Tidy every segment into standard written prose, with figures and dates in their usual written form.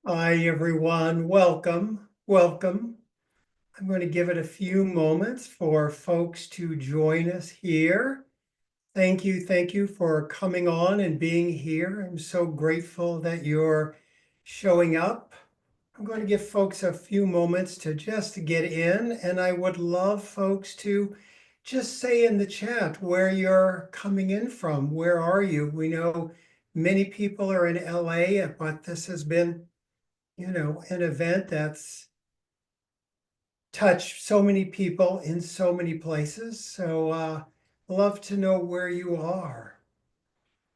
Hi, everyone. Welcome. Welcome. I'm going to give it a few moments for folks to join us here. Thank you. Thank you for coming on and being here. I'm so grateful that you're showing up. I'm going to give folks a few moments to just get in, and I would love folks to just say in the chat where you're coming in from. Where are you? We know many people are in LA, but this has been an event that's touched so many people in so many places. So love to know where you are.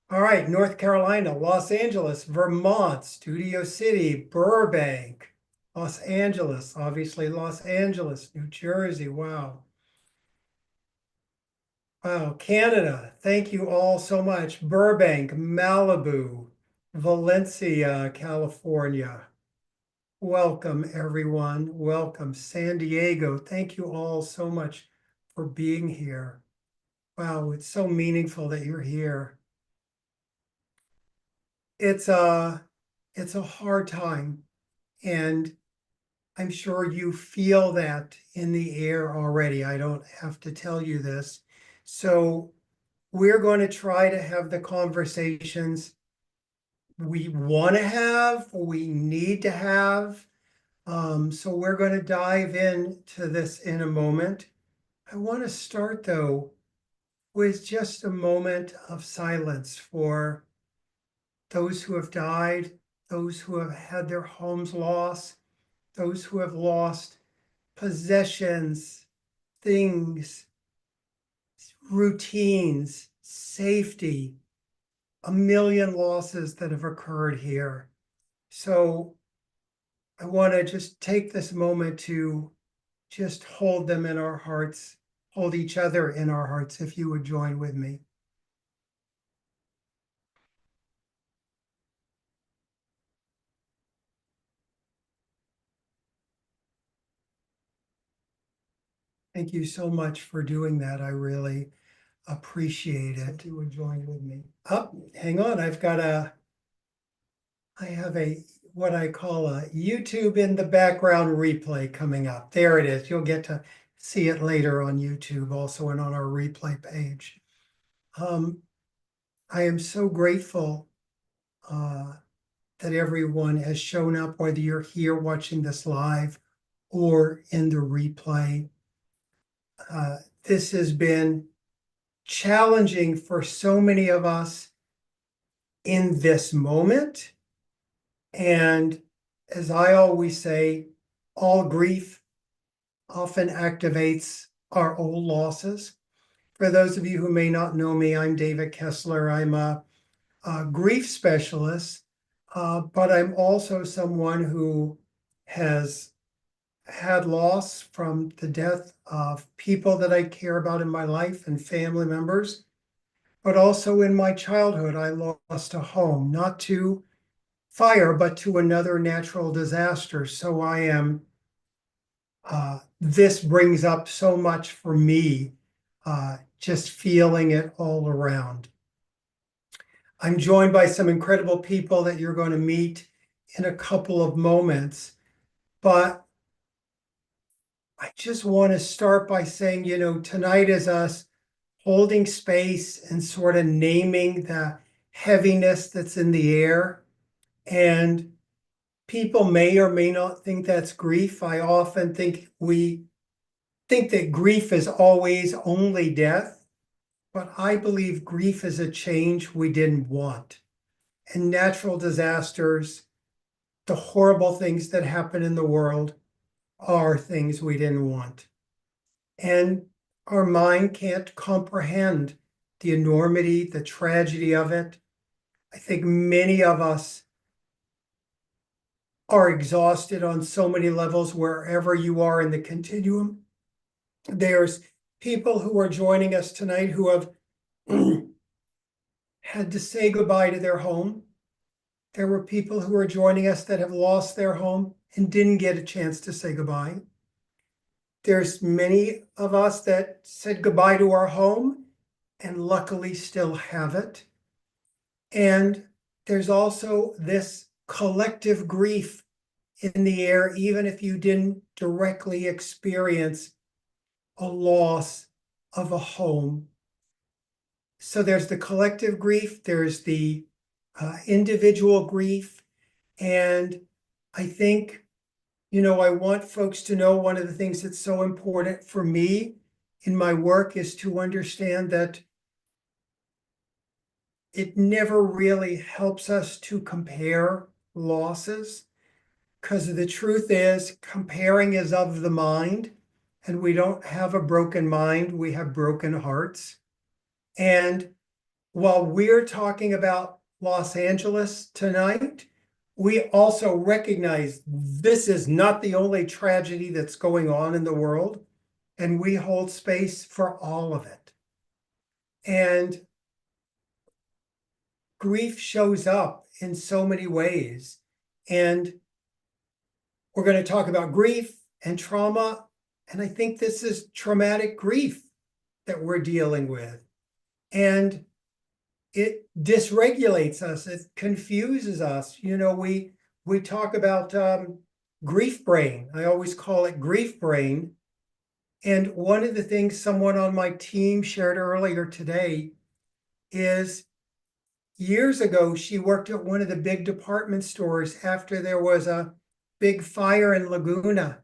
All right, North Carolina, Los Angeles, Vermont, Studio City, Burbank, Los Angeles, obviously Los Angeles, New Jersey. Wow. Wow, Canada. Thank you all so much. Burbank, Malibu, Valencia, California. Welcome, everyone. Welcome, San Diego. Thank you all so much for being here. Wow, it's so meaningful that you're here. It's a hard time, and I'm sure you feel that in the air already. I don't have to tell you this. So we're going to try to have the conversations we want to have, we need to have. So we're going to dive into this in a moment. I want to start, though, with just a moment of silence for those who have died, those who have had their homes lost, those who have lost possessions, things, routines, safety, a million losses that have occurred here. So I want to just take this moment to just hold them in our hearts, hold each other in our hearts, if you would join with me. Thank you so much for doing that. I really appreciate it. If you would join with me. Oh, hang on. I have what I call a YouTube in the background replay coming up. There it is. You'll get to see it later on YouTube also and on our replay page. I am so grateful that everyone has shown up, whether you're here watching this live or in the replay. This has been challenging for so many of us in this moment. And as I always say, all grief often activates our old losses. For those of you who may not know me, I'm David Kessler. I'm a grief specialist, but I'm also someone who has had loss from the death of people that I care about in my life and family members. But also in my childhood, I lost a home, not to fire, but to another natural disaster. So this brings up so much for me, just feeling it all around. I'm joined by some incredible people that you're going to meet in a couple of moments, but I just want to start by saying, tonight is us holding space and sort of naming the heaviness that's in the air. And people may or may not think that's grief. I often think we think that grief is always only death, but I believe grief is a change we didn't want. And natural disasters, the horrible things that happen in the world, are things we didn't want. And our mind can't comprehend the enormity, the tragedy of it. I think many of us are exhausted on so many levels wherever you are in the continuum. There's people who are joining us tonight who have had to say goodbye to their home. There were people who are joining us that have lost their home and didn't get a chance to say goodbye. There's many of us that said goodbye to our home and luckily still have it. And there's also this collective grief in the air, even if you didn't directly experience a loss of a home. So there's the collective grief, there's the individual grief. And I think, I want folks to know one of the things that's so important for me in my work is to understand that it never really helps us to compare losses, because the truth is comparing is of the mind, and we don't have a broken mind, we have broken hearts. And while we're talking about Los Angeles tonight, we also recognize this is not the only tragedy that's going on in the world, and we hold space for all of it. And grief shows up in so many ways. And we're going to talk about grief and trauma. And I think this is traumatic grief that we're dealing with. And it dysregulates us. It confuses us. We talk about grief brain. I always call it grief brain. And one of the things someone on my team shared earlier today is years ago, she worked at one of the big department stores after there was a big fire in Laguna.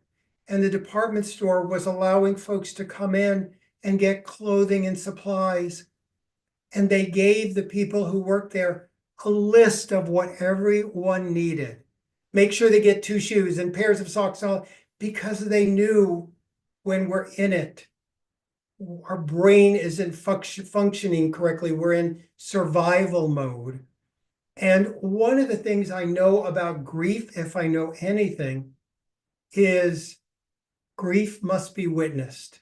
And the department store was allowing folks to come in and get clothing and supplies. And they gave the people who worked there a list of what everyone needed. Make sure they get 2 shoes and pairs of socks, because they knew when we're in it, our brain isn't functioning correctly. We're in survival mode. And one of the things I know about grief, if I know anything, is grief must be witnessed.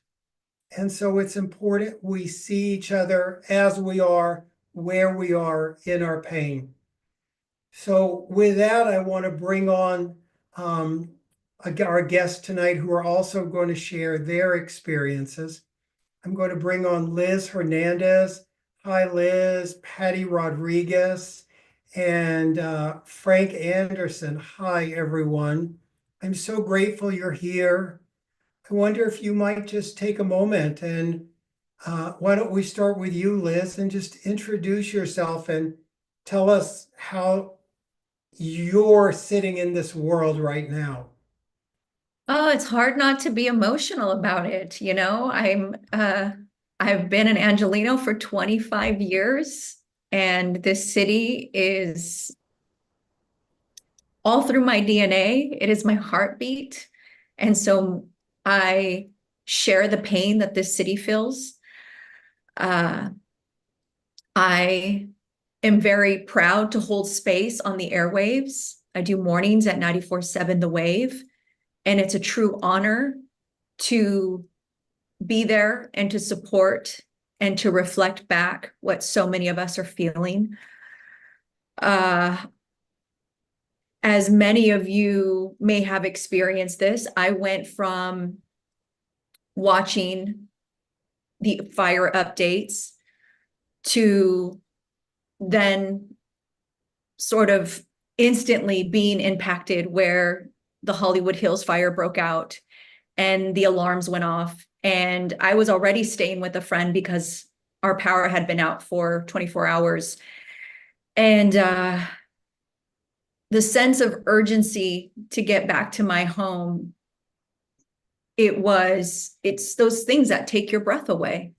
And so it's important we see each other as we are, where we are in our pain. So with that, I want to bring on our guests tonight who are also going to share their experiences. I'm going to bring on Liz Hernandez. Hi, Liz. Patty Rodriguez and Frank Anderson. Hi, everyone. I'm so grateful you're here. I wonder if you might just take a moment and why don't we start with you, Liz, and just introduce yourself and tell us how you're sitting in this world right now. Oh, it's hard not to be emotional about it. I've been in Angelino for 25 years, and this city is all through my DNA. It is my heartbeat. And so I share the pain that this city feels. Uh, I am very proud to hold space on the airwaves. I do mornings at 94.7 The Wave, and it's a true honor to be there and to support and to reflect back what so many of us are feeling. As many of you may have experienced this, I went from watching the fire updates to then sort of instantly being impacted where the Hollywood Hills fire broke out and the alarms went off. And I was already staying with a friend because our power had been out for 24 hours. And the sense of urgency to get back to my home, it's those things that take your breath away.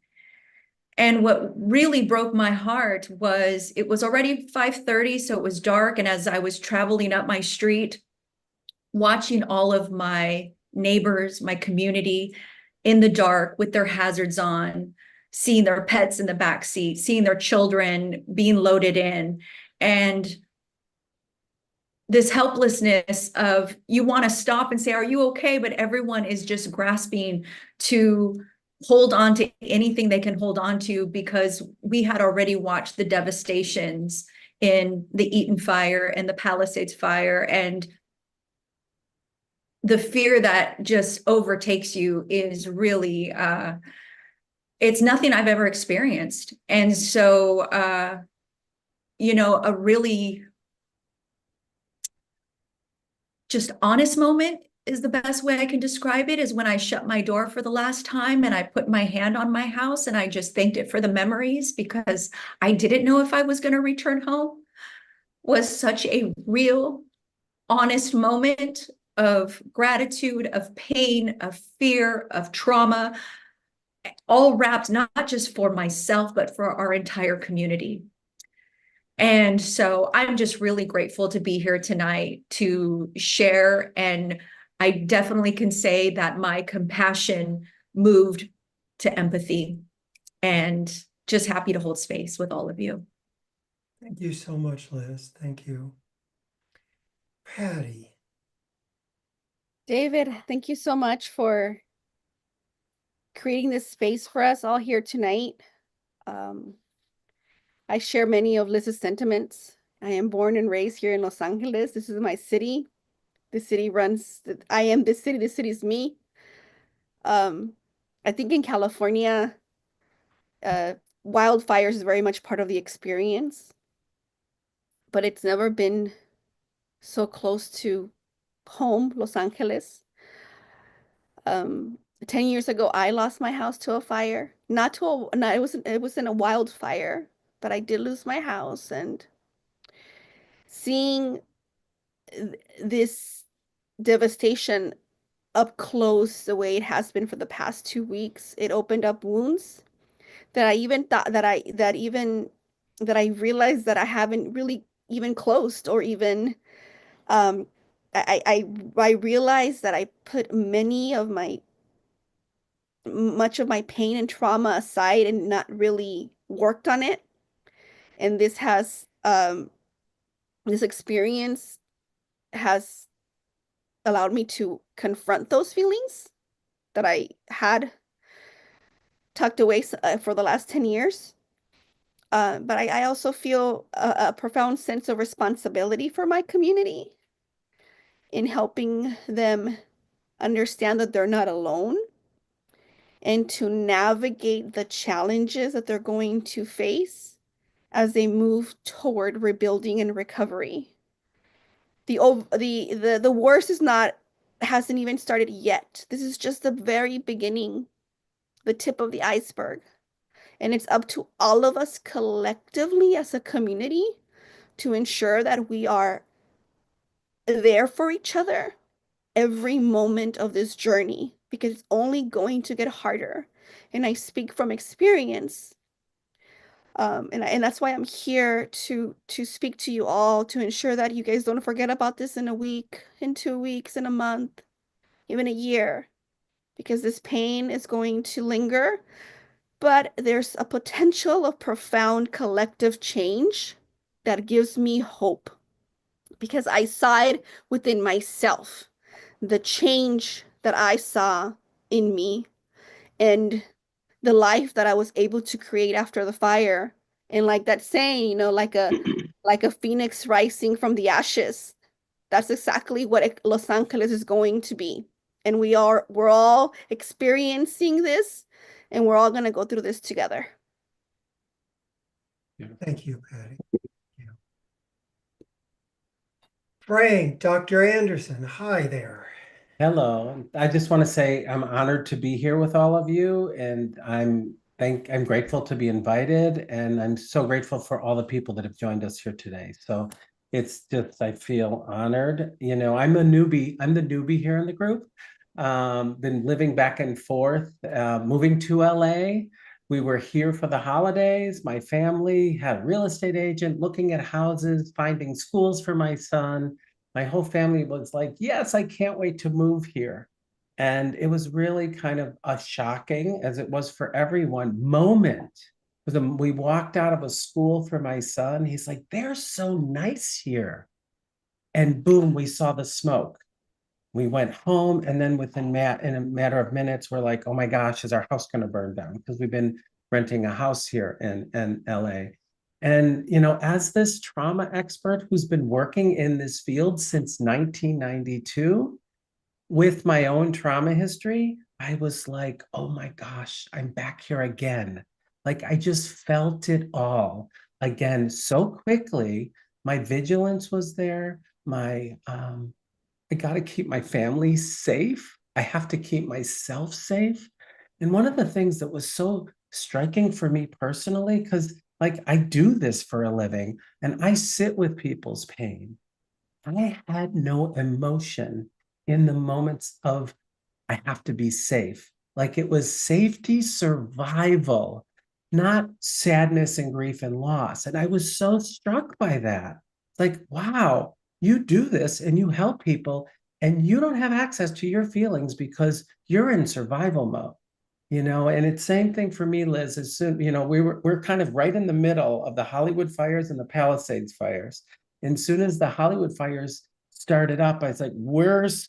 And what really broke my heart was it was already 5:30, so it was dark. And as I was traveling up my street, watching all of my neighbors, my community in the dark with their hazards on, seeing their pets in the back seat, seeing their children being loaded in, and this helplessness of you want to stop and say, are you okay? But everyone is just grasping to hold on to anything they can hold on to, because we had already watched the devastations in the Eaton fire and the Palisades fire, and the fear that just overtakes you is really it's nothing I've ever experienced. And so a really just honest moment is the best way I can describe it, is when I shut my door for the last time and I put my hand on my house and I just thanked it for the memories, because I didn't know if I was going to return home. Was such a real, honest moment of gratitude, of pain, of fear, of trauma, all wrapped not just for myself, but for our entire community. And so I'm just really grateful to be here tonight to share. And I definitely can say that my compassion moved to empathy, and just happy to hold space with all of you. Thank you so much, Liz. Thank you. Patty. David, thank you so much for creating this space for us all here tonight. I share many of Liz's sentiments. I am born and raised here in Los Angeles. This is my city. The city runs, I am this city is me. I think in California, wildfires is very much part of the experience, but it's never been so close to home, Los Angeles. 10 years ago, I lost my house to a fire. Not to a, not, it wasn't a wildfire, but I did lose my house. And seeing this devastation up close the way it has been for the past 2 weeks, it opened up wounds that I even thought that I realized that I haven't really even closed, or even um I realized that I put much of my pain and trauma aside and not really worked on it. And this experience has allowed me to confront those feelings that I had tucked away for the last 10 years. But I also feel a profound sense of responsibility for my community in helping them understand that they're not alone, and to navigate the challenges that they're going to face as they move toward rebuilding and recovery. The worst hasn't even started yet. This is just the very beginning, the tip of the iceberg. And it's up to all of us collectively as a community to ensure that we are there for each other every moment of this journey, because it's only going to get harder. And I speak from experience. And that's why I'm here to speak to you all, to ensure that you guys don't forget about this in a week, in 2 weeks, in a month, even a year, because this pain is going to linger. But there's a potential of profound collective change that gives me hope, because I saw it within myself, the change that I saw in me, and the life that I was able to create after the fire. And like that saying, like a phoenix rising from the ashes. That's exactly what Los Angeles is going to be. And we're all experiencing this, and we're all going to go through this together. Thank you, Patty. Yeah. Frank, Dr. Anderson, hi there. Hello. I just want to say I'm honored to be here with all of you, and I'm grateful to be invited, and I'm so grateful for all the people that have joined us here today. So it's just I feel honored. You know, I'm a newbie. I'm the newbie here in the group. Been living back and forth, moving to LA. We were here for the holidays. My family had a real estate agent looking at houses, finding schools for my son. My whole family was like, yes, I can't wait to move here. And it was really kind of a shocking, as it was for everyone, moment. We walked out of a school for my son. He's like, they're so nice here. And boom, we saw the smoke. We went home, and then in a matter of minutes, we're like, oh my gosh, is our house going to burn down? Because we've been renting a house here in LA. And, you know, as this trauma expert who's been working in this field since 1992, with my own trauma history, I was like, oh my gosh, I'm back here again. Like, I just felt it all again so quickly. My vigilance was there. I got to keep my family safe. I have to keep myself safe. And one of the things that was so striking for me personally, because like I do this for a living and I sit with people's pain, I had no emotion in the moments of I have to be safe. Like it was safety, survival, not sadness and grief and loss. And I was so struck by that. Like, wow, you do this and you help people and you don't have access to your feelings because you're in survival mode. And it's same thing for me, Liz. As soon, we're kind of right in the middle of the Hollywood fires and the Palisades fires. And soon as the Hollywood fires started up, I was like, where's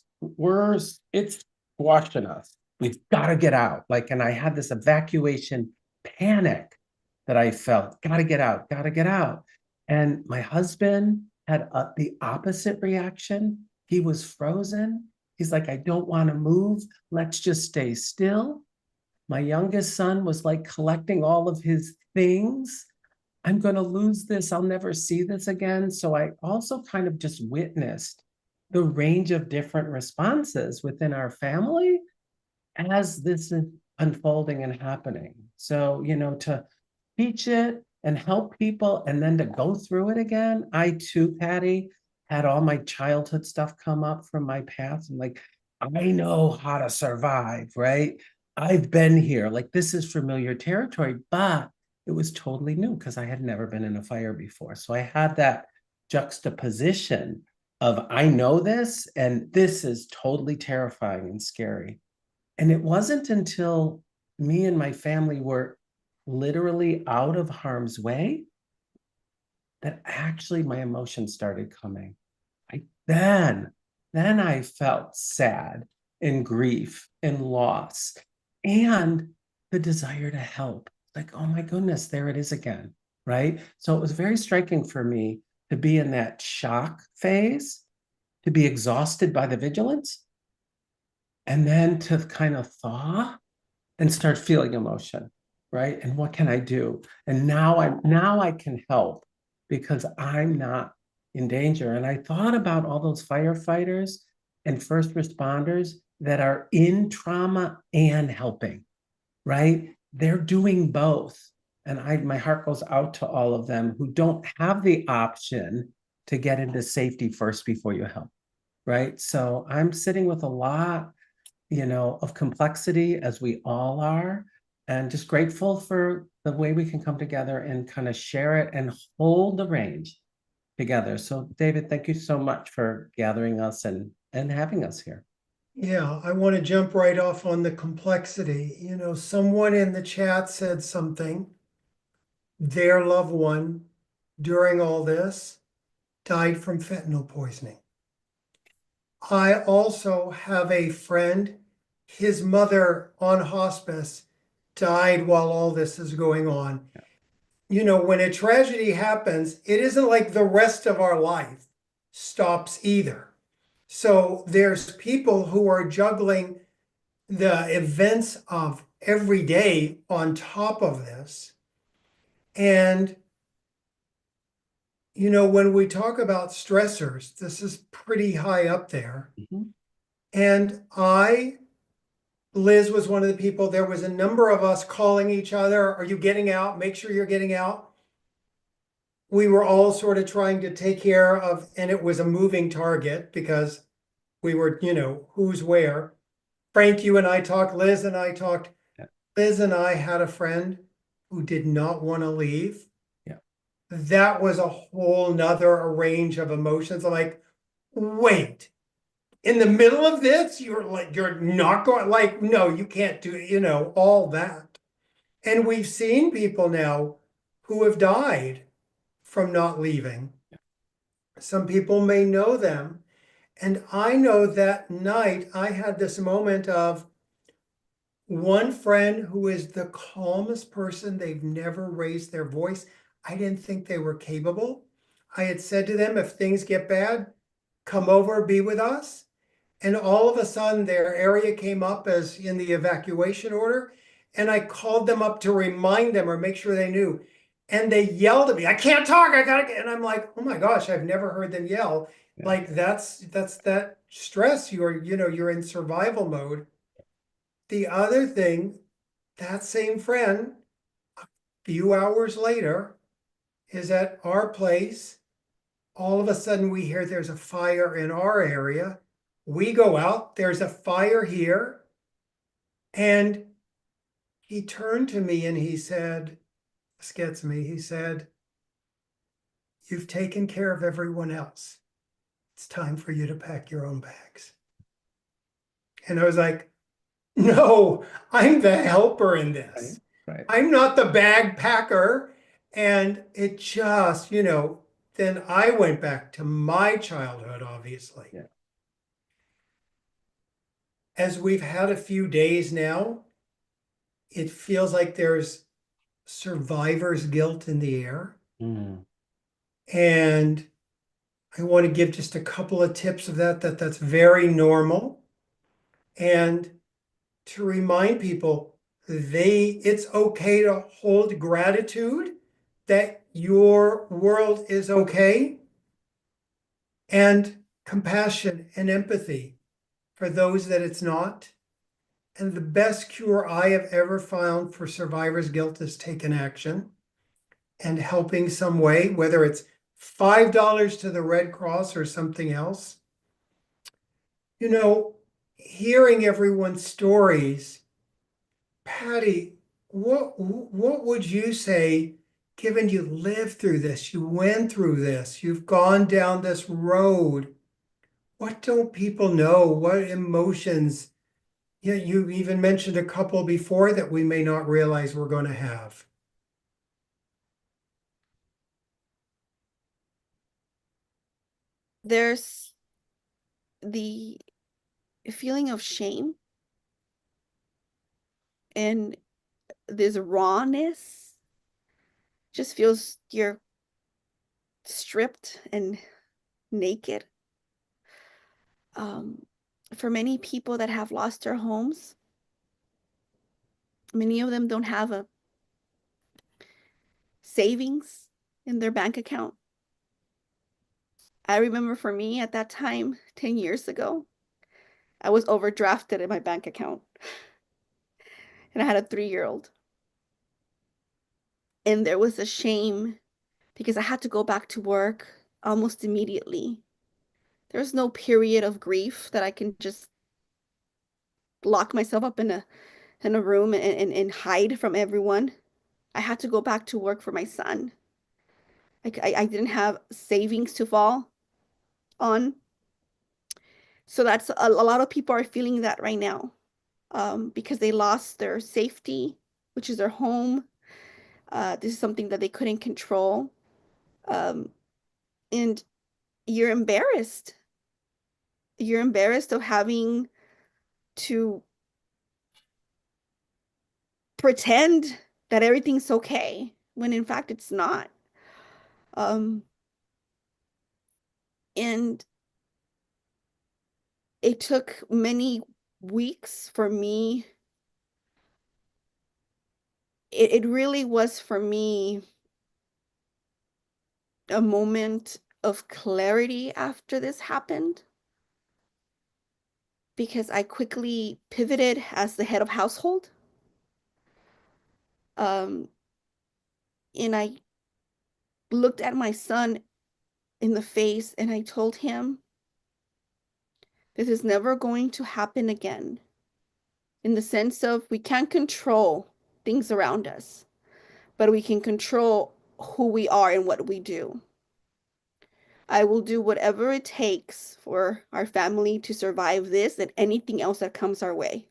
it's squashing us. We've got to get out. Like, and I had this evacuation panic that I felt, got to get out, got to get out. And my husband had the opposite reaction. He was frozen. He's like, I don't want to move. Let's just stay still. My youngest son was like collecting all of his things. I'm going to lose this. I'll never see this again. So I also kind of just witnessed the range of different responses within our family as this is unfolding and happening. So, to teach it and help people and then to go through it again. I too, Patty, had all my childhood stuff come up from my past. I'm like, I know how to survive, right? I've been here. Like this is familiar territory, but it was totally new because I had never been in a fire before. So I had that juxtaposition of I know this and this is totally terrifying and scary. And it wasn't until me and my family were literally out of harm's way that actually my emotions started coming. I then I felt sad and grief and loss and the desire to help. Like, oh my goodness, there it is again, right? So it was very striking for me to be in that shock phase, to be exhausted by the vigilance, and then to kind of thaw and start feeling emotion, right? And what can I do? And now I can help because I'm not in danger. And I thought about all those firefighters and first responders that are in trauma and helping, right? They're doing both. And my heart goes out to all of them who don't have the option to get into safety first before you help, right? So I'm sitting with a lot of complexity as we all are, and just grateful for the way we can come together and kind of share it and hold the range together. So David, thank you so much for gathering us and having us here. Yeah, I want to jump right off on the complexity. Someone in the chat said something. Their loved one during all this died from fentanyl poisoning. I also have a friend, his mother on hospice died while all this is going on. When a tragedy happens, it isn't like the rest of our life stops either. So there's people who are juggling the events of every day on top of this. And, when we talk about stressors, this is pretty high up there. Mhm. And Liz was one of the people, there was a number of us calling each other, are you getting out? Make sure you're getting out. We were all sort of trying to take care of, and it was a moving target because we were, who's where. Frank, you and I talked, Liz and I talked. Yeah. Liz and I had a friend who did not want to leave. Yeah. That was a whole nother range of emotions. I'm like, wait, in the middle of this, you're not going, like, no, you can't do, all that. And we've seen people now who have died from not leaving. Some people may know them. And I know that night I had this moment of one friend who is the calmest person. They've never raised their voice. I didn't think they were capable. I had said to them, if things get bad, come over, be with us. And all of a sudden their area came up as in the evacuation order. And I called them up to remind them or make sure they knew, and they yelled at me, I can't talk, I gotta get, and I'm like, oh my gosh, I've never heard them yell. Yeah. Like that's that stress, you're in survival mode. The other thing, that same friend, a few hours later, is at our place. All of a sudden we hear there's a fire in our area. We go out, there's a fire here. And he turned to me and he said, this gets me, he said, you've taken care of everyone else. It's time for you to pack your own bags. And I was like, no, I'm the helper in this. Right. I'm not the bag packer. And it just, then I went back to my childhood, obviously. Yeah. As we've had a few days now, it feels like there's survivor's guilt in the air. Mm. And I want to give just a couple of tips of that's very normal. And to remind people, it's okay to hold gratitude that your world is okay, and compassion and empathy for those that it's not. And the best cure I have ever found for survivor's guilt is taking action and helping some way, whether it's $5 to the Red Cross or something else. Hearing everyone's stories, Patty, what would you say, given you lived through this, you went through this, you've gone down this road? What don't people know? What emotions? Yeah, you even mentioned a couple before that we may not realize we're going to have. There's the feeling of shame and this rawness. Just feels you're stripped and naked. For many people that have lost their homes, many of them don't have a savings in their bank account. I remember for me at that time, 10 years ago, I was overdrafted in my bank account. And I had a 3-year-old. And there was a shame because I had to go back to work almost immediately. There's no period of grief that I can just lock myself up in a room and hide from everyone. I had to go back to work for my son. I didn't have savings to fall on. So that's a lot of people are feeling that right now, because they lost their safety, which is their home. This is something that they couldn't control. And you're embarrassed. You're embarrassed of having to pretend that everything's okay when in fact it's not. And it took many weeks for me. It really was for me a moment of clarity after this happened, because I quickly pivoted as the head of household. And I looked at my son in the face and I told him, this is never going to happen again. In the sense of, we can't control things around us, but we can control who we are and what we do. I will do whatever it takes for our family to survive this and anything else that comes our way.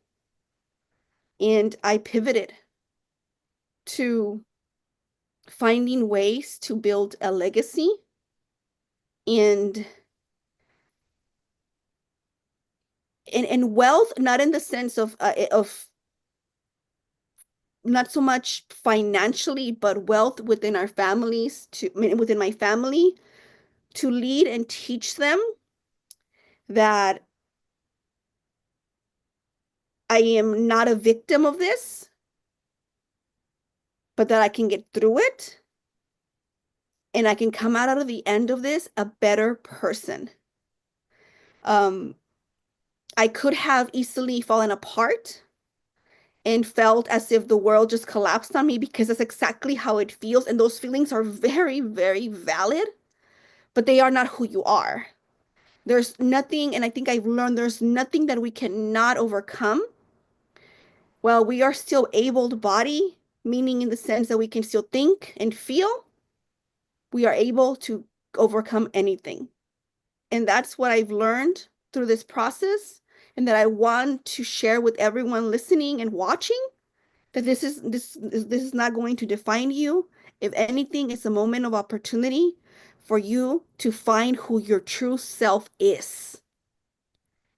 And I pivoted to finding ways to build a legacy and wealth, not in the sense of not so much financially, but wealth within our families, within my family, to lead and teach them that I am not a victim of this, but that I can get through it and I can come out of the end of this a better person. I could have easily fallen apart and felt as if the world just collapsed on me, because that's exactly how it feels. And those feelings are very, very valid, but they are not who you are. There's nothing, and I think I've learned there's nothing that we cannot overcome. Well, we are still able body, meaning in the sense that we can still think and feel, we are able to overcome anything. And that's what I've learned through this process, and that I want to share with everyone listening and watching, that this is not going to define you. If anything, it's a moment of opportunity for you to find who your true self is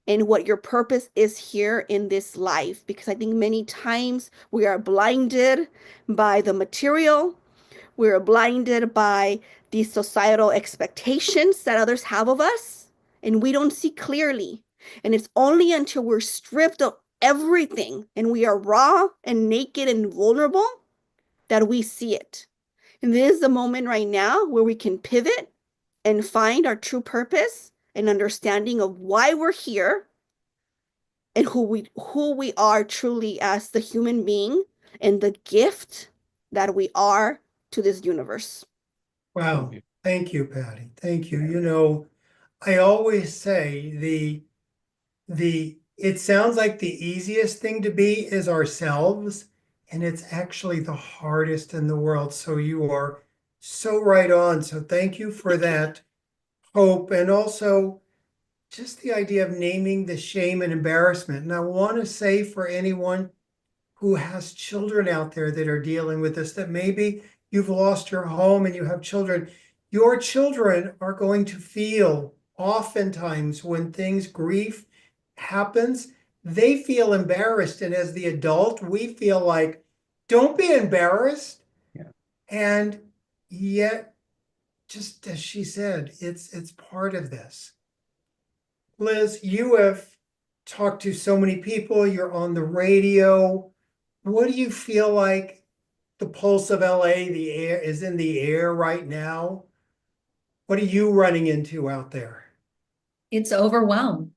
and what your purpose is here in this life. Because I think many times we are blinded by the material, we are blinded by these societal expectations that others have of us, and we don't see clearly. And it's only until we're stripped of everything and we are raw and naked and vulnerable that we see it. And this is the moment right now where we can pivot and find our true purpose and understanding of why we're here and who we are truly as the human being and the gift that we are to this universe. Wow. Thank you, Patty. Thank you. You know, I always say it sounds like the easiest thing to be is ourselves, and it's actually the hardest in the world. So you are so right on. So thank you for that hope, and also just the idea of naming the shame and embarrassment. And I want to say for anyone who has children out there that are dealing with this, that maybe you've lost your home and you have children, your children are going to feel oftentimes when grief happens, they feel embarrassed. And as the adult, we feel like, don't be embarrassed. Yeah. And yet, just as she said, it's part of this. Liz, you have talked to so many people, you're on the radio. What do you feel like the pulse of LA, the air is in the air right now? What are you running into out there? It's overwhelmed.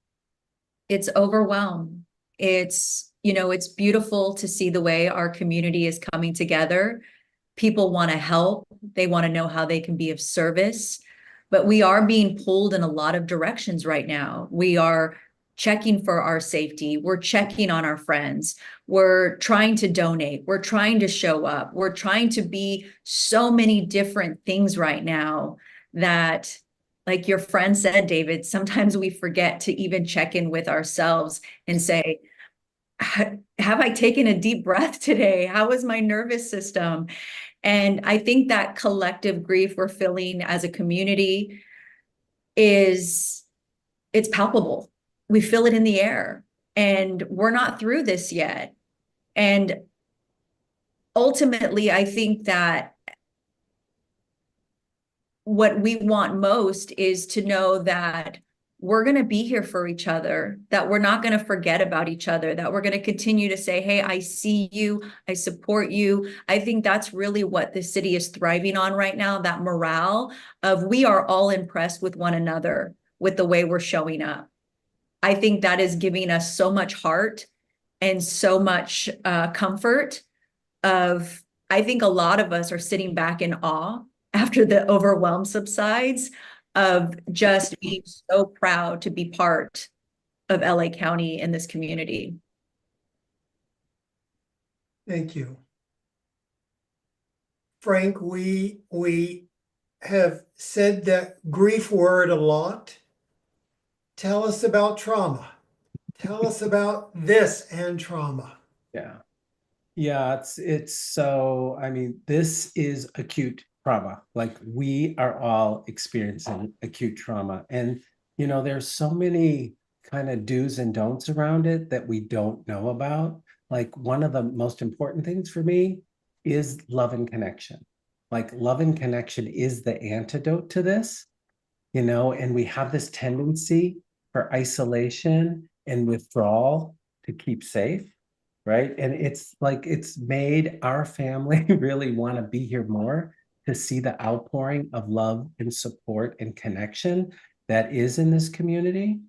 It's overwhelmed. It's beautiful to see the way our community is coming together. People want to help. They want to know how they can be of service. But we are being pulled in a lot of directions right now. We are checking for our safety. We're checking on our friends. We're trying to donate. We're trying to show up. We're trying to be so many different things right now that, like your friend said, David, sometimes we forget to even check in with ourselves and say, have I taken a deep breath today? How is my nervous system? And I think that collective grief we're feeling as a community it's palpable. We feel it in the air, and we're not through this yet. And ultimately, I think that what we want most is to know that we're going to be here for each other, that we're not going to forget about each other, that we're going to continue to say, hey, I see you, I support you. I think that's really what the city is thriving on right now, that morale of we are all impressed with one another, with the way we're showing up. I think that is giving us so much heart and so much comfort of, I think a lot of us are sitting back in awe after the overwhelm subsides, of just being so proud to be part of LA County and this community. Thank you. Frank, we have said the grief word a lot. Tell us about trauma. Tell us about this and trauma. Yeah. Yeah, it's so, I mean, this is acute trauma. Like we are all experiencing acute trauma. And, there's so many kind of do's and don'ts around it that we don't know about. Like one of the most important things for me is love and connection. Like love and connection is the antidote to this, and we have this tendency for isolation and withdrawal to keep safe, right? And it's like it's made our family really want to be here more to see the outpouring of love and support and connection that is in this community.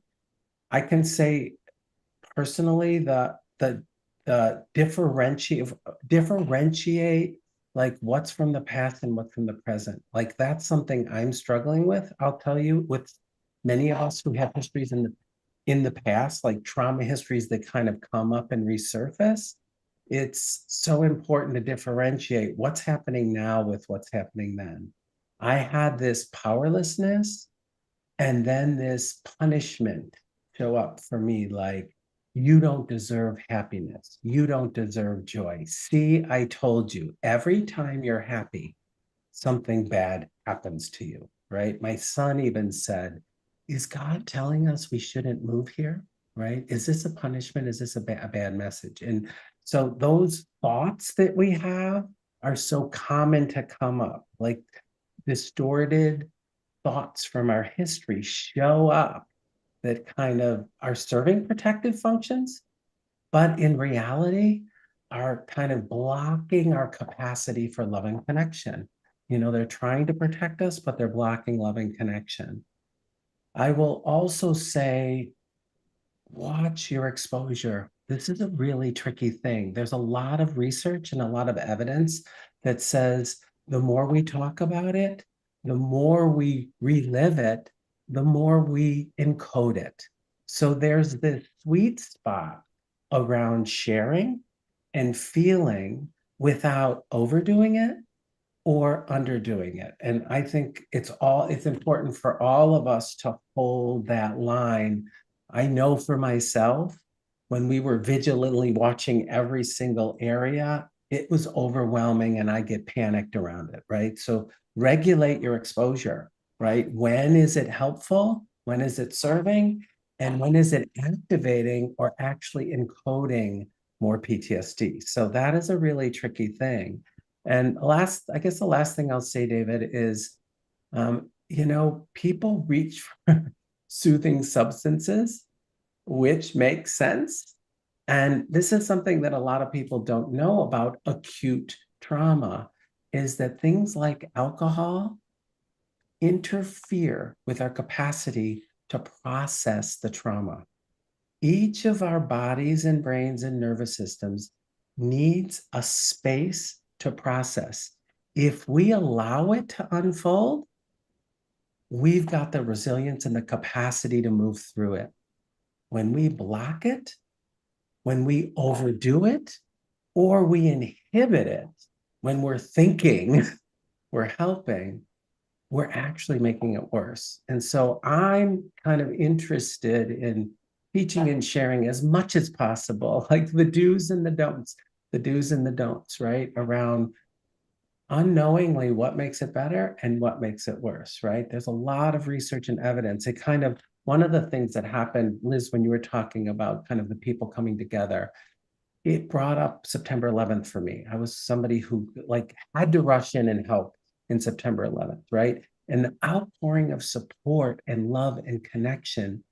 I can say personally, the differentiate like what's from the past and what's from the present. Like that's something I'm struggling with. I'll tell you, with many of us who have histories in the past, like trauma histories that kind of come up and resurface. It's so important to differentiate what's happening now with what's happening then. I had this powerlessness and then this punishment show up for me, like, you don't deserve happiness. You don't deserve joy. See, I told you, every time you're happy, something bad happens to you, right? My son even said, is God telling us we shouldn't move here, right? Is this a punishment? Is this a bad message? And so those thoughts that we have are so common to come up, like distorted thoughts from our history show up that kind of are serving protective functions, but in reality are kind of blocking our capacity for loving connection. You know, they're trying to protect us, but they're blocking loving connection. I will also say, watch your exposure. This is a really tricky thing. There's a lot of research and a lot of evidence that says the more we talk about it, the more we relive it, the more we encode it. So there's this sweet spot around sharing and feeling without overdoing it or underdoing it. And I think it's important for all of us to hold that line. I know for myself, when we were vigilantly watching every single area, it was overwhelming and I get panicked around it, right? So regulate your exposure, right? When is it helpful? When is it serving? And when is it activating or actually encoding more PTSD? So that is a really tricky thing. And I guess the last thing I'll say, David, is, people reach for soothing substances, which makes sense. And this is something that a lot of people don't know about acute trauma, is that things like alcohol interfere with our capacity to process the trauma. Each of our bodies and brains and nervous systems needs a space to process. If we allow it to unfold, we've got the resilience and the capacity to move through it. When we block it, when we overdo it, or we inhibit it, when we're thinking we're helping, we're actually making it worse. And so I'm kind of interested in teaching and sharing as much as possible, like the do's and the don'ts, right? Around unknowingly what makes it better and what makes it worse, right? There's a lot of research and evidence. One of the things that happened, Liz, when you were talking about kind of the people coming together, it brought up September 11th for me. I was somebody who had to rush in and help in September 11th, right? And the outpouring of support and love and connection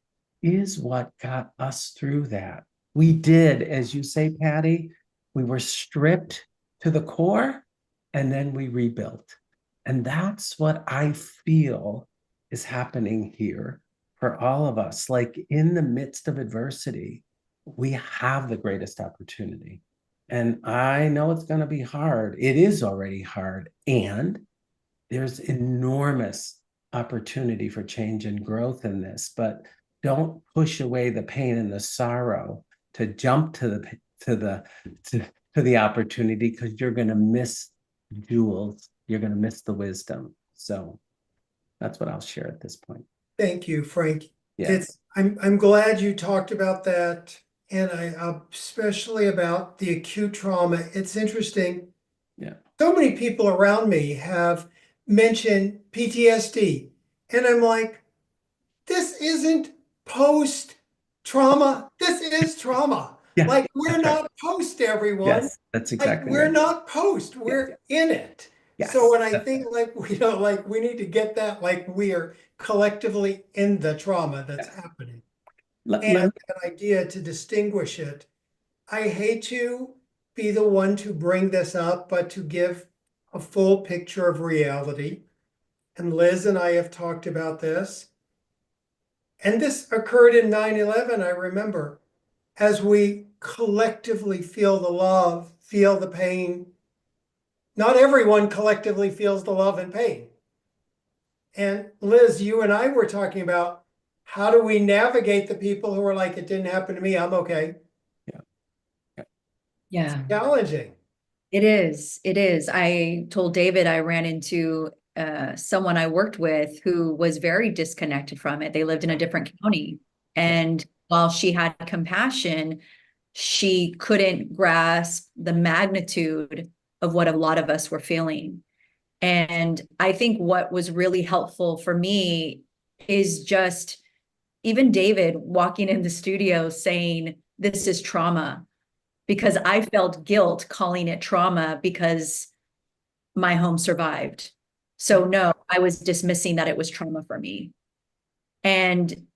is what got us through that. We did, as you say, Patty, we were stripped to the core and then we rebuilt. And that's what I feel is happening here for all of us. Like in the midst of adversity, we have the greatest opportunity. And I know it's going to be hard. It is already hard. And there's enormous opportunity for change and growth in this, but don't push away the pain and the sorrow to jump to the opportunity, because you're going to miss jewels. You're going to miss the wisdom. So that's what I'll share at this point. Thank you, Frank. Yeah. I'm glad you talked about that, and especially about the acute trauma. It's interesting. Yeah. So many people around me have mentioned PTSD, and I'm like, this isn't post-trauma. This is trauma. Yeah, Like, we're that's right. not post, everyone. Yes, that's Like, exactly we're right. not post. We're in it. Yes. So when I think we need to get that, like, we are collectively in the trauma that's happening. And an idea to distinguish it. I hate to be the one to bring this up, but to give a full picture of reality. And Liz and I have talked about this. And this occurred in 9/11, I remember. As we collectively feel the love, feel the pain, not everyone collectively feels the love and pain. And Liz, you and I were talking about how do we navigate the people who are like, it didn't happen to me, I'm okay. Yeah. Challenging. It is. It is. I told David I ran into someone I worked with who was very disconnected from it. They lived in a different county. And while she had compassion, she couldn't grasp the magnitude of what a lot of us were feeling. And I think what was really helpful for me is just even David walking in the studio saying, this is trauma, because I felt guilt calling it trauma because my home survived. So no, I was dismissing that it was trauma for me. And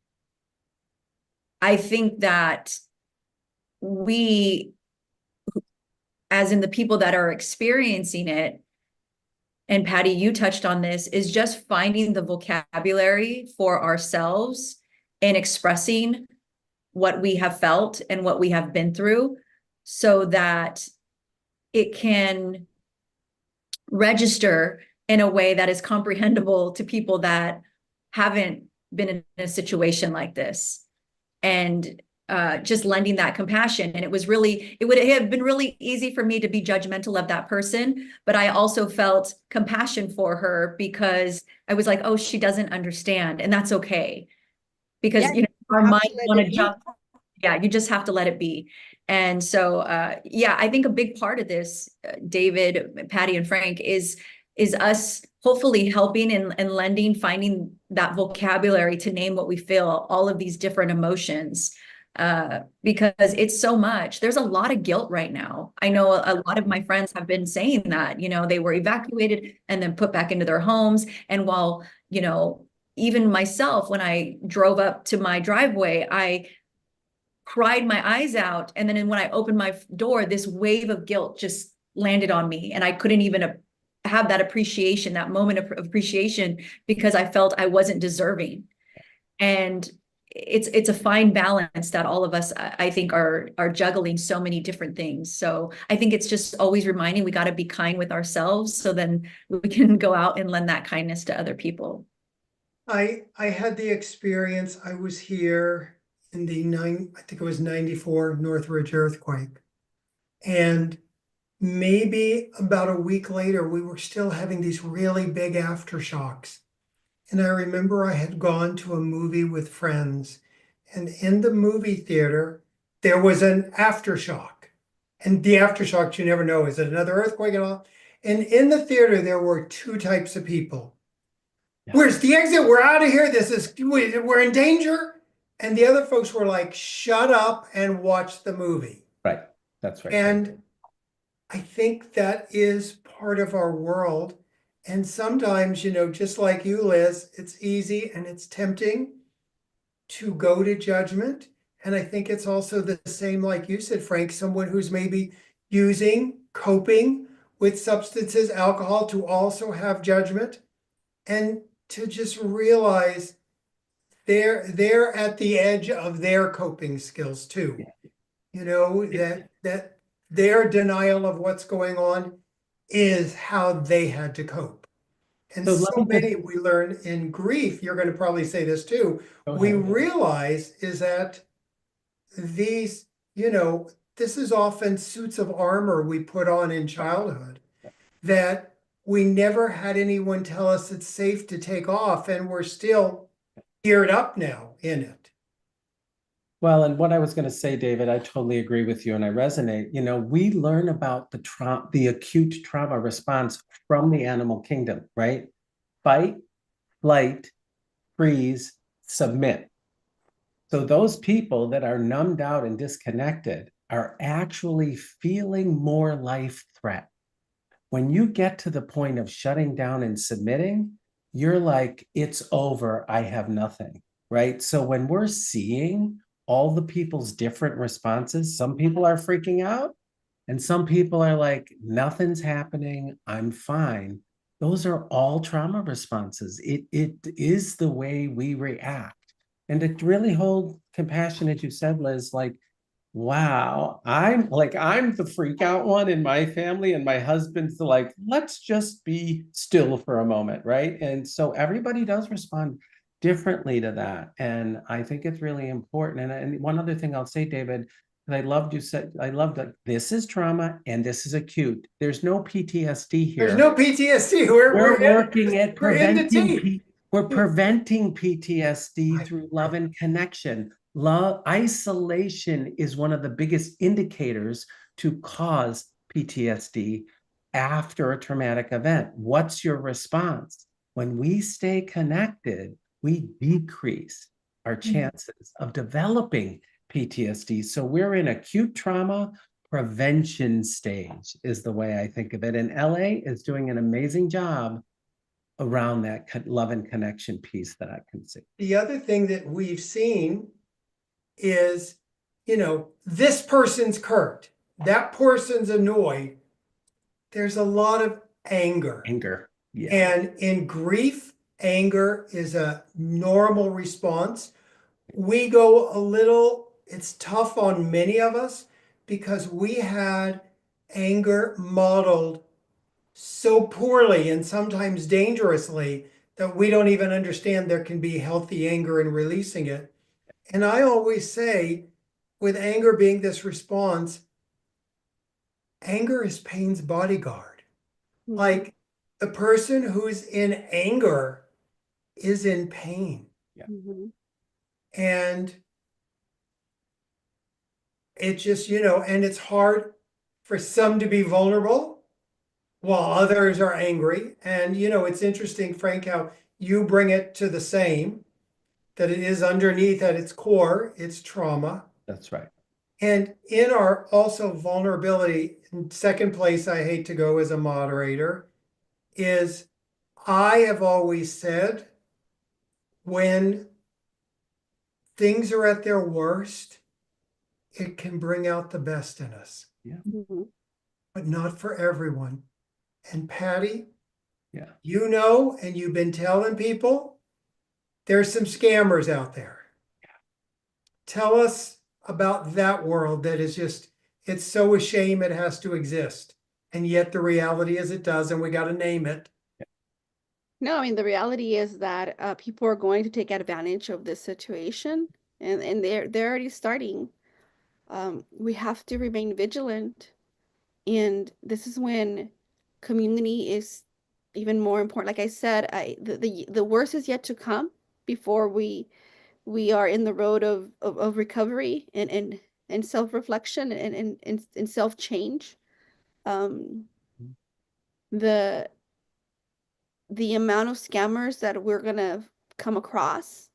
I think that we, as in the people that are experiencing it, and Patty, you touched on this, is just finding the vocabulary for ourselves and expressing what we have felt and what we have been through so that it can register in a way that is comprehensible to people that haven't been in a situation like this. And just lending that compassion. And it would have been really easy for me to be judgmental of that person, but I also felt compassion for her because I was like, oh, she doesn't understand. And that's okay. Because, Yeah, our have minds to let want it to be. jump. Yeah, you just have to let it be. And so, yeah, I think a big part of this, David, Patty, and Frank, is us hopefully helping and lending, finding that vocabulary to name what we feel, all of these different emotions, because it's so much. There's a lot of guilt right now. I know a lot of my friends have been saying that, they were evacuated and then put back into their homes. And while, even myself, when I drove up to my driveway, I cried my eyes out. And then when I opened my door, this wave of guilt just landed on me. And I couldn't even have that appreciation, that moment of appreciation, because I felt I wasn't deserving. And it's a fine balance that all of us, I think, are juggling so many different things. So I think it's just always reminding we got to be kind with ourselves so then we can go out and lend that kindness to other people. I had the experience, I was here in I think it was 94 Northridge earthquake. And maybe about a week later, we were still having these really big aftershocks. And I remember I had gone to a movie with friends, and in the movie theater, there was an aftershock. And the aftershock, you never know, is it another earthquake and all? And in the theater, there were two types of people. Yeah. Where's the exit? We're out of here. We're in danger. And the other folks were like, shut up and watch the movie. Right. That's right. And I think that is part of our world. And sometimes, just like you, Liz, it's easy and it's tempting to go to judgment. And I think it's also the same, like you said, Frank, someone who's maybe coping with substances, alcohol, to also have judgment and to just realize they're at the edge of their coping skills too. That their denial of what's going on is how they had to cope. And So so let me many we learn in grief, you're going to probably say this too, we realize is that these, this is often suits of armor we put on in childhood that we never had anyone tell us it's safe to take off, and we're still geared up now in it. Well, and what I was going to say, David, I totally agree with you and I resonate. We learn about the acute trauma response from the animal kingdom, right? Fight, flight, freeze, submit. So those people that are numbed out and disconnected are actually feeling more life threat. When you get to the point of shutting down and submitting, you're like, it's over, I have nothing, right? So when we're seeing all the people's different responses, some people are freaking out, And some people are like, nothing's happening, I'm fine. Those are all trauma responses. It is the way we react. And to really hold compassion, as you said, Liz, like, wow, I'm the freak out one in my family, and my husband's like, let's just be still for a moment, right? And so everybody does respond differently to that. And I think it's really important. And one other thing I'll say, David, I loved that this is trauma and this is acute. There's no PTSD There's here. no PTSD. We're working at we're in the team. we're preventing PTSD Right, through love right. and connection. Love, isolation is one of the biggest indicators to cause PTSD after a traumatic event. What's your response? When we stay connected, we decrease our chances of developing PTSD. So we're in acute trauma prevention stage is the way I think of it. And LA is doing an amazing job around that love and connection piece that I can see. The other thing that we've seen is, this person's hurt, that person's annoyed. There's a lot of anger. Anger. Yeah. And in grief, anger is a normal response. We go a little, it's tough on many of us because we had anger modeled so poorly and sometimes dangerously that we don't even understand there can be healthy anger in releasing it. And I always say, with anger being this response, anger is pain's bodyguard. Like the person who's in anger is in pain. Yeah. And it just, and it's hard for some to be vulnerable while others are angry. And, it's interesting, Frank, how you bring it to the same, that it is underneath at its core, it's trauma. That's right. And in our also vulnerability, in second place, I hate to go as a moderator, is I have always said when things are at their worst, it can bring out the best in us. Yeah. But not for everyone. And Patty, yeah, and you've been telling people there's some scammers out there. Yeah. Tell us about that world that is just, it's so a shame it has to exist. And yet the reality is it does, and we got to name it. No, I mean, the reality is that people are going to take advantage of this situation, and they're already starting. We have to remain vigilant, and this is when community is even more important. Like I said, the worst is yet to come before we are in the road of recovery and self-reflection and self-change. The the amount of scammers that we're gonna come across,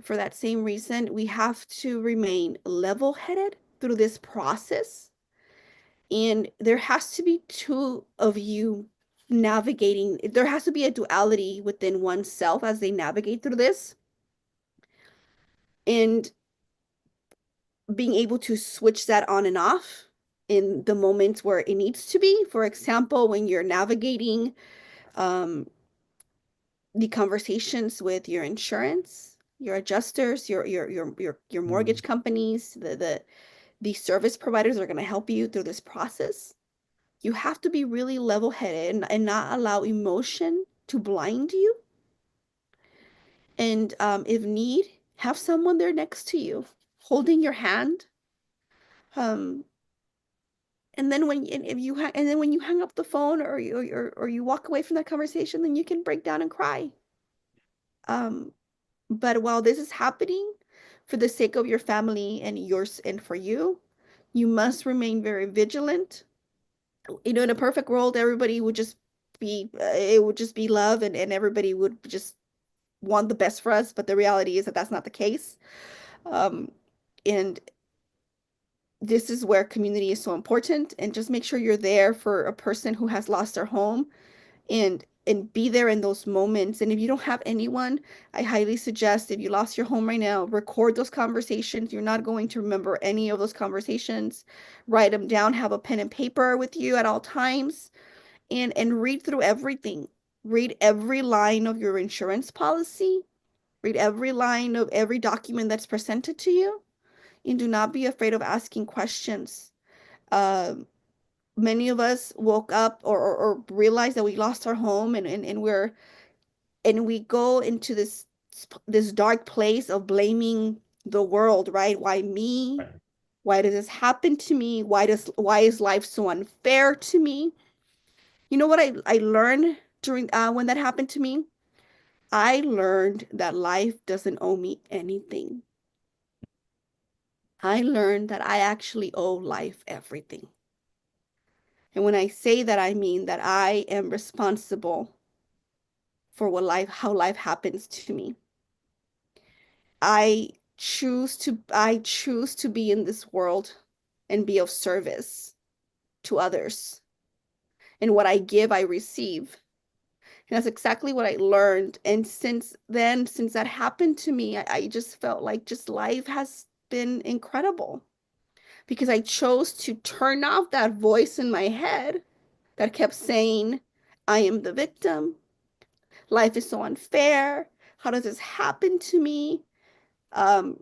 for that same reason, we have to remain level-headed through this process. And there has to be two of you navigating. There has to be a duality within oneself as they navigate through this. And being able to switch that on and off in the moments where it needs to be. For example, when you're navigating the conversations with your insurance, your adjusters, your mortgage companies, the service providers are going to help you through this process. You have to be really level-headed and not allow emotion to blind you. And if need, have someone there next to you, holding your hand. And then when you hang up the phone or you walk away from that conversation, then you can break down and cry. But while this is happening, for the sake of your family and yours and for you, you must remain very vigilant. In a perfect world, everybody would just be, it would just be love, and everybody would just want the best for us. But the reality is that that's not the case. And this is where community is so important. And just make sure you're there for a person who has lost their home. And and be there in those moments. And if you don't have anyone, I highly suggest, if you lost your home right now, record those conversations. You're not going to remember any of those conversations. Write them down, have a pen and paper with you at all times, and read through everything. Read every line of your insurance policy. Read every line of every document that's presented to you, and do not be afraid of asking questions. Um, Many of us woke up or realized that we lost our home, and we go into this dark place of blaming the world, right? Why me? Right. Why does this happen to me? Why is life so unfair to me? You know what I learned during when that happened to me? I learned that life doesn't owe me anything. I learned that I actually owe life everything. And when I say that, I mean that I am responsible for how life happens to me. I choose to be in this world and be of service to others. And what I give, I receive. And that's exactly what I learned. And since then, since that happened to me, I just felt like just life has been incredible because I chose to turn off that voice in my head that kept saying, I am the victim. Life is so unfair. How does this happen to me? Um,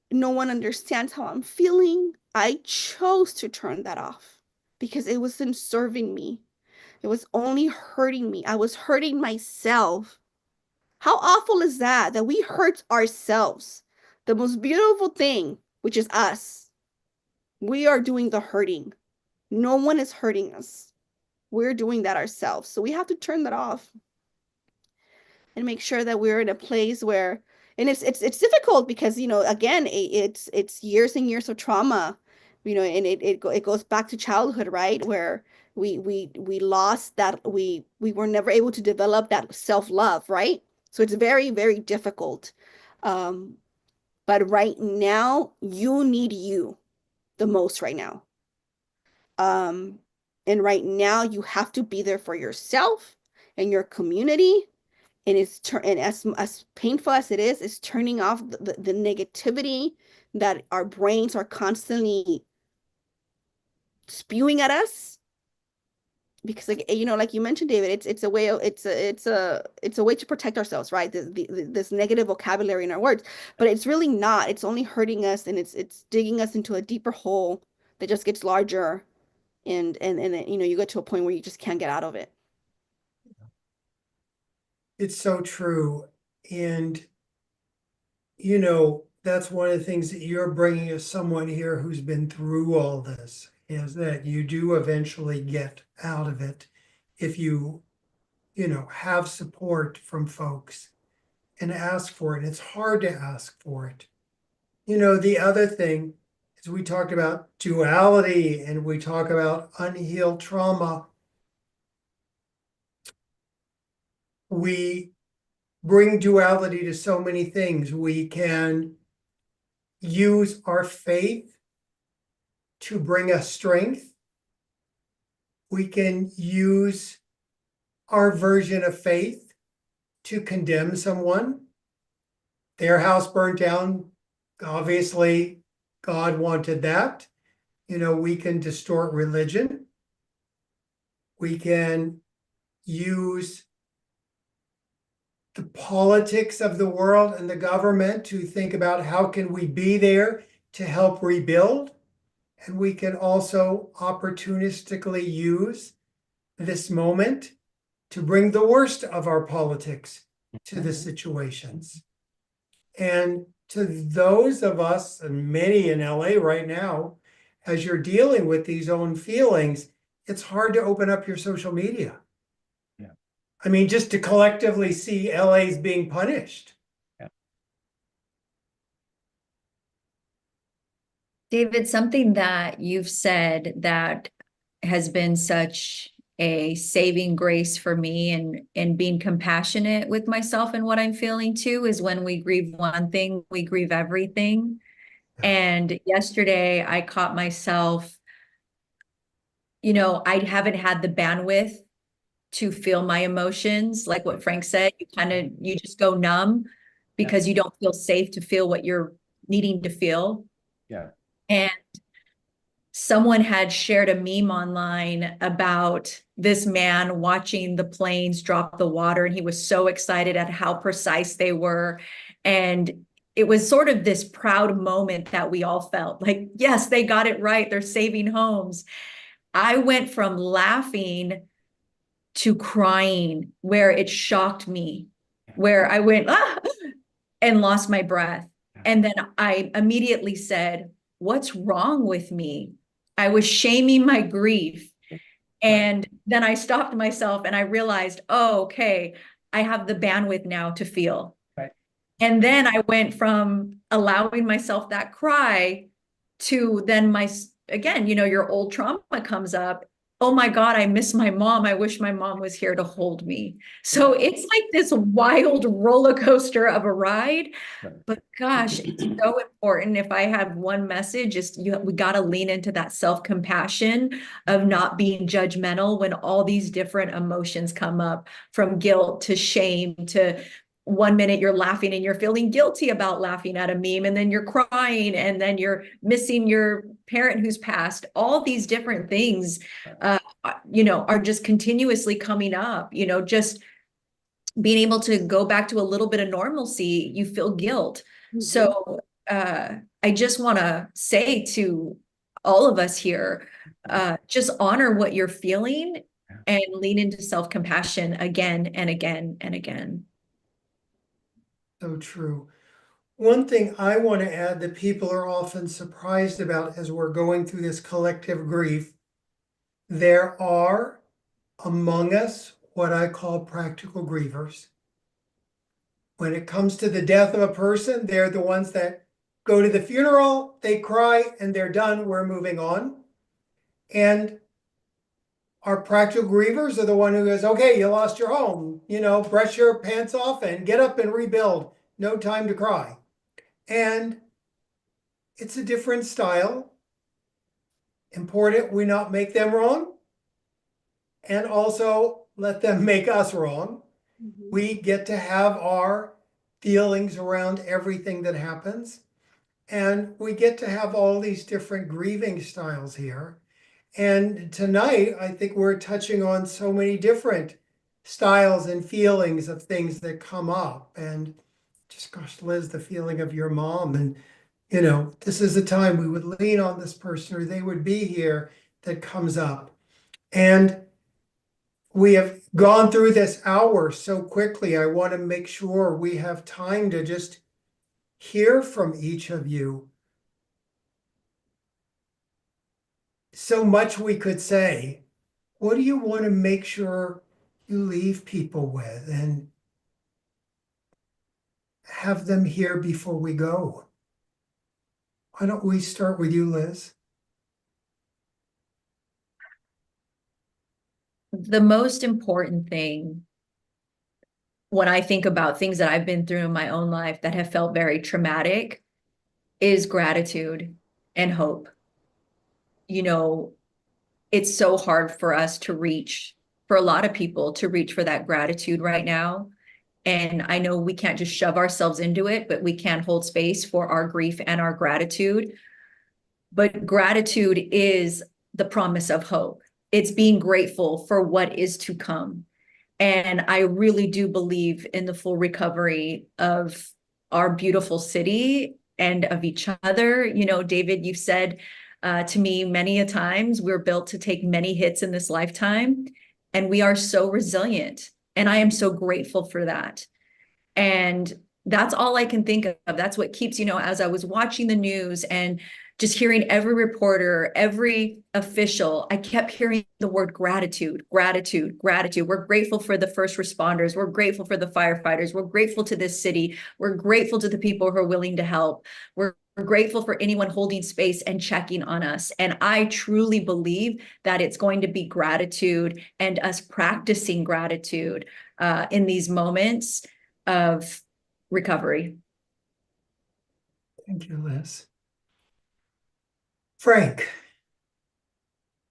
no one understands how I'm feeling. I chose to turn that off because it wasn't serving me. It was only hurting me. I was hurting myself. How awful is that? That we hurt ourselves. The most beautiful thing, which is us. We are doing the hurting. No one is hurting us. We're doing that ourselves. So we have to turn that off and make sure that we're in a place where, and it's difficult because, again, it's years and years of trauma, and it goes back to childhood, right? Where we lost that, we were never able to develop that self-love, right? So it's very, very difficult. Um, but right now, you need you the most right now. Um, and right now, you have to be there for yourself and your community, and as painful as it is, it's turning off the negativity that our brains are constantly spewing at us. Because, like you mentioned, David, it's a way of, it's a way to protect ourselves, right? This negative vocabulary in our words, but it's really not. It's only hurting us, and it's digging us into a deeper hole that just gets larger, and then, you get to a point where you just can't get out of it. It's so true. And, that's one of the things that you're bringing as someone here who's been through all this, is that you do eventually get out of it if you, have support from folks and ask for it. It's hard to ask for it. The other thing is we talked about duality and we talk about unhealed trauma. We bring duality to so many things. We can use our faith to bring us strength. We can use our version of faith to condemn someone. Their house burnt down. Obviously, God wanted that. We can distort religion. We can use the politics of the world and the government to think about how can we be there to help rebuild. And we can also opportunistically use this moment to bring the worst of our politics to the situations. And to those of us, and many in LA right now, as you're dealing with these own feelings, it's hard to open up your social media. Yeah. I mean, just to collectively see LA's being punished. Yeah. David, something that you've said that has been such a saving grace for me, and being compassionate with myself and what I'm feeling too, is when we grieve one thing, we grieve everything. Yeah. And yesterday I caught myself, I haven't had the bandwidth to feel my emotions. Like what Frank said, you just go numb because you don't feel safe to feel what you're needing to feel. Yeah. And someone had shared a meme online about this man watching the planes drop the water, and he was so excited at how precise they were. And it was sort of this proud moment that we all felt like, yes, they got it right. They're saving homes. I went from laughing to crying, where it shocked me, where I went, ah, and lost my breath. And then I immediately said, what's wrong with me? I was shaming my grief. And then I stopped myself and I realized, oh, okay, I have the bandwidth now to feel. Right. And then I went from allowing myself that cry to then again, your old trauma comes up. Oh my God, I miss my mom. I wish my mom was here to hold me. So it's like this wild roller coaster of a ride. Right. But gosh, it's so important. If I have one message, we got to lean into that self-compassion of not being judgmental when all these different emotions come up, from guilt to shame to one minute you're laughing and you're feeling guilty about laughing at a meme, and then you're crying, and then you're missing your parent who's passed. All these different things, are just continuously coming up. Just being able to go back to a little bit of normalcy, you feel guilt. Mhm. So I just want to say to all of us here, just honor what you're feeling and lean into self-compassion again and again and again. So true. One thing I want to add that people are often surprised about as we're going through this collective grief, there are among us what I call practical grievers. When it comes to the death of a person, they're the ones that go to the funeral, they cry, and they're done. We're moving on. And our practical grievers are the one who goes, okay, you lost your home, brush your pants off and get up and rebuild. No time to cry. And it's a different style. Important we not make them wrong, and also let them make us wrong. Mhm. We get to have our feelings around everything that happens. And we get to have all these different grieving styles here. And tonight, I think we're touching on so many different styles and feelings of things that come up. And just, gosh, Liz, the feeling of your mom. And, this is the time we would lean on this person or they would be here, that comes up. And we have gone through this hour so quickly. I want to make sure we have time to just hear from each of you. So much we could say. What do you want to make sure you leave people with and have them here before we go? Why don't we start with you, Liz? The most important thing when I think about things that I've been through in my own life that have felt very traumatic is gratitude and hope. It's so hard for us to reach, for a lot of people to reach for that gratitude right now. And I know we can't just shove ourselves into it, but we can hold space for our grief and our gratitude. But gratitude is the promise of hope. It's being grateful for what is to come. And I really do believe in the full recovery of our beautiful city and of each other. David, you've said to me many a times, we're built to take many hits in this lifetime, and we are so resilient. And I am so grateful for that. And that's all I can think of. That's what keeps, as I was watching the news and just hearing every reporter, every official, I kept hearing the word gratitude, gratitude, gratitude. We're grateful for the first responders. We're grateful for the firefighters. We're grateful to this city. We're grateful to the people who are willing to help. We're grateful for anyone holding space and checking on us. And I truly believe that it's going to be gratitude and us practicing gratitude in these moments of recovery. Thank you, Liz. Frank,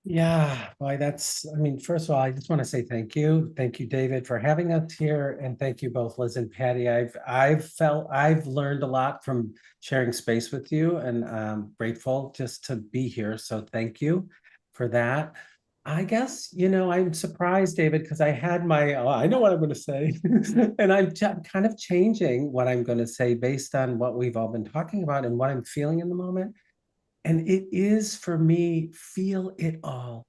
Yeah, boy, I mean, first of all, I just want to say thank you. Thank you, David, for having us here. And thank you both, Liz and Patty. I've learned a lot from sharing space with you, and I'm grateful just to be here. So thank you for that. I guess, I'm surprised, David, because I had I know what I'm going to say. And I'm kind of changing what I'm going to say based on what we've all been talking about and what I'm feeling in the moment. And it is for me, feel it all.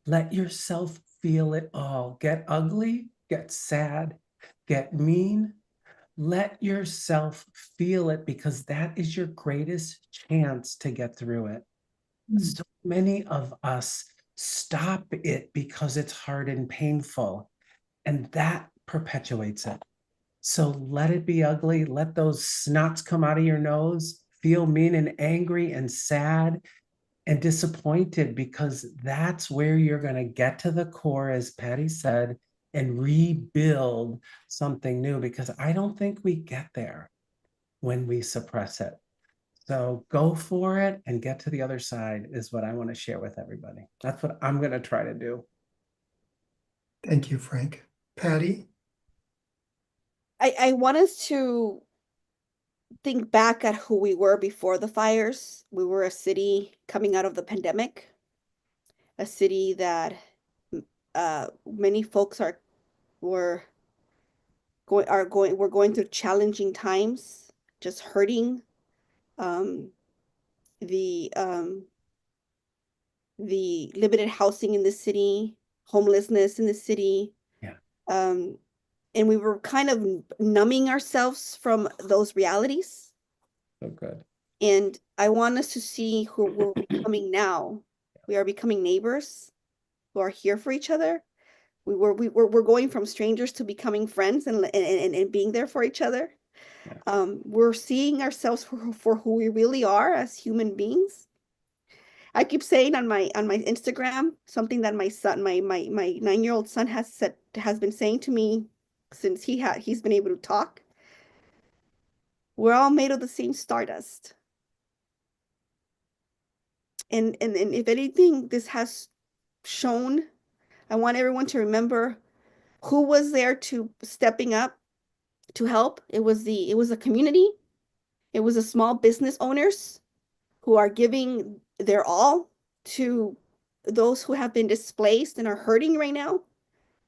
Let yourself feel it all. Get ugly, get sad, get mean. Let yourself feel it because that is your greatest chance to get through it. So many of us stop it because it's hard and painful, and that perpetuates it. So let it be ugly. Let those snots come out of your nose. Feel mean and angry and sad and disappointed, because that's where you're going to get to the core, as Patty said, and rebuild something new, because I don't think we get there when we suppress it. So go for it and get to the other side is what I want to share with everybody. That's what I'm going to try to do. Thank you, Frank. Patty? I want us to think back at who we were before the fires. We were a city coming out of the pandemic, a city that many folks were we're going through challenging times, just hurting. Um, the um, the limited housing in the city, homelessness in the city. Yeah. And we were kind of numbing ourselves from those realities. So good. And I want us to see who we're becoming now. We are becoming neighbors who are here for each other. We're going from strangers to becoming friends and being there for each other. Yeah. We're seeing ourselves for who we really are as human beings. I keep saying on my Instagram something that my son, my 9-year-old son has been saying to me since he's been able to talk. We're all made of the same stardust. And if anything, this has shown, I want everyone to remember who was there to stepping up to help. It was the community. It was the small business owners who are giving their all to those who have been displaced and are hurting right now.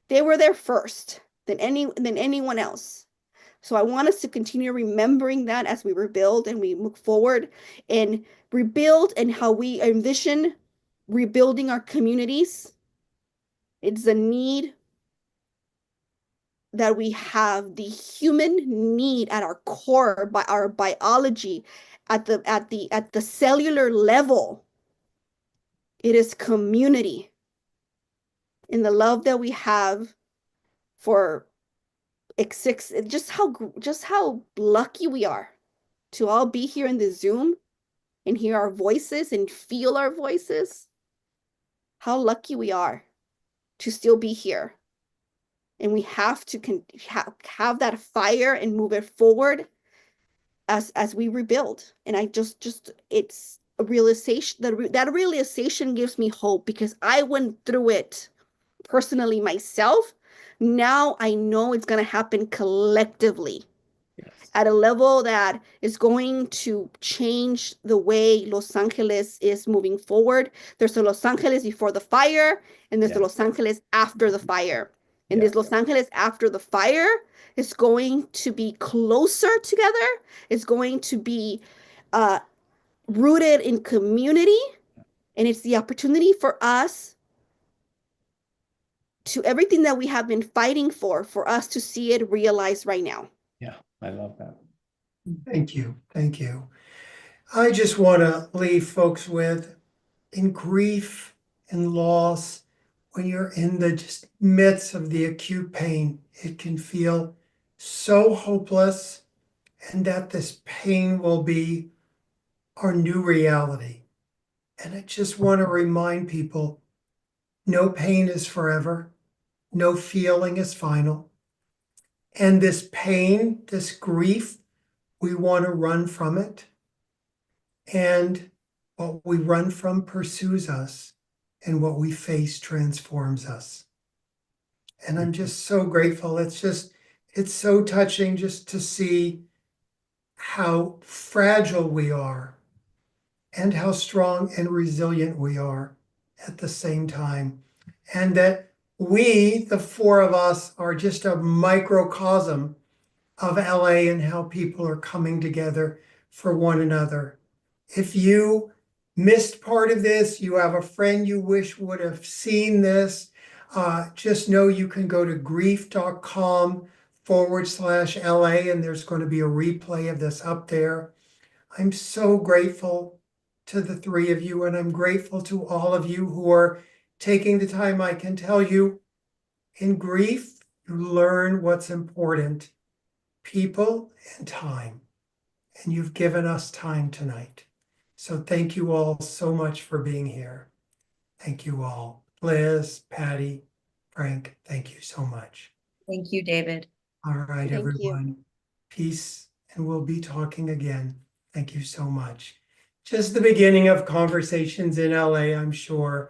They were there first than anyone else. So I want us to continue remembering that as we rebuild and we move forward and rebuild, and how we envision rebuilding our communities. It's a need that we have, the human need at our core, by our biology, at the cellular level. It is community, and the love that we have for just how lucky we are to all be here in the Zoom and hear our voices and feel our voices. How lucky we are to still be here. And we have to have that fire and move it forward as we rebuild. And I just it's a realization that realization gives me hope, because I went through it personally myself. Now I know it's going to happen collectively. Yes. At a level that is going to change the way Los Angeles is moving forward. There's a Los Angeles before the fire, and there's a Los Angeles after the fire. And this Los Angeles after the fire is going to be closer together. It's going to be rooted in community. And it's the opportunity for us to everything that we have been fighting for us to see it realized right now. Yeah, I love that. Thank you. Thank you. I just want to leave folks with, in grief and loss, when you're in the just midst of the acute pain, it can feel so hopeless, and that this pain will be our new reality. And I just want to remind people, no pain is forever. No feeling is final. And this pain, this grief, we want to run from it. And what we run from pursues us. and what we face transforms us. And I'm just so grateful. It's so touching just to see how fragile we are and how strong and resilient we are at the same time. And that we, the four of us, are just a microcosm of LA and how people are coming together for one another. If you missed part of this, you have a friend you wish would have seen this, just know you can go to grief.com/LA and there's going to be a replay of this up there. I'm so grateful to the three of you, and I'm grateful to all of you who are taking the time. I can tell you, in grief, you learn what's important, people and time. And you've given us time tonight. So thank you all so much for being here. Thank you all. Liz, Patty, Frank, thank you so much. Thank you, David. All right, Thank you. everyone. Peace, and we'll be talking again. Thank you so much. Just the beginning of conversations in LA, I'm sure.